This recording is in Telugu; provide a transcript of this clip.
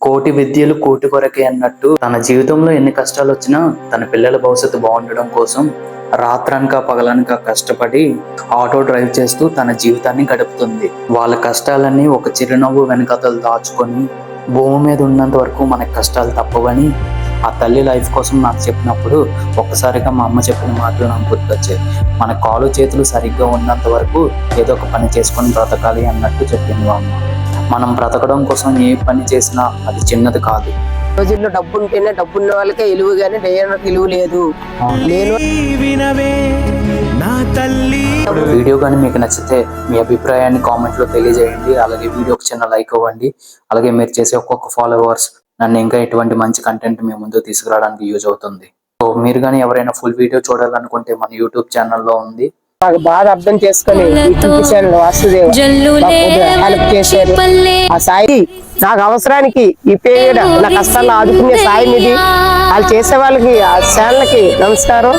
కోటి విద్యలు కోటి కొరకే అన్నట్టు తన జీవితంలో ఎన్ని కష్టాలు వచ్చినా తన పిల్లల భవిష్యత్తు బాగుండడం కోసం రాత్రనక పగలనక కష్టపడి ఆటో డ్రైవ్ చేస్తూ తన జీవితాన్ని గడుపుతుంది. వాళ్ళ కష్టాలన్నీ ఒక చిరునవ్వు వెనకతలు దాచుకొని భూమి మీద ఉన్నంత వరకు మనకు కష్టాలు తప్పవని ఆ తల్లి లైఫ్ కోసం నాకు చెప్పినప్పుడు ఒక్కసారిగా మా అమ్మ చెప్పిన మాటలు నాకు గుర్తొచ్చాయి. మన కాలు చేతులు సరిగ్గా ఉన్నంత వరకు ఏదో ఒక పని చేసుకొని బ్రతకాలి అన్నట్టు చెప్పింది మా అమ్మ. మనం బ్రతకడం కోసం ఏ పని చేసినా అది చిన్నది కాదు. రోజుల్లో డబ్బు ఉంటేనే డబ్బున్న వాళ్ళకే విలువ, కానీ లేని విలువ లేదు. వీడియో కానీ మీకు నచ్చితే మీ అభిప్రాయాన్ని కామెంట్ లో తెలియజేయండి. అలాగే వీడియోకి చిన్న లైక్ ఇవ్వండి. అలాగే మీరు చేసే ఒక్కొక్క ఫాలోవర్స్ నన్ను ఇంకా ఎటువంటి మంచి కంటెంట్ మీ ముందు తీసుకురావడానికి యూజ్ అవుతుంది. సో మీరు కానీ ఎవరైనా ఫుల్ వీడియో చూడాలనుకుంటే మన యూట్యూబ్ ఛానల్లో ఉంది. నాకు బాగా అర్థం చేసుకుని వాసుదేవ్ హెల్ప్ చేశారు. ఆ సాయి నాకు అవసరానికి ఈ పేరు నా కష్టాల్లో ఆదుకునే సాయి ఇది. వాళ్ళు చేసే వాళ్ళకి ఆ ఛానల్కి నమస్కారం.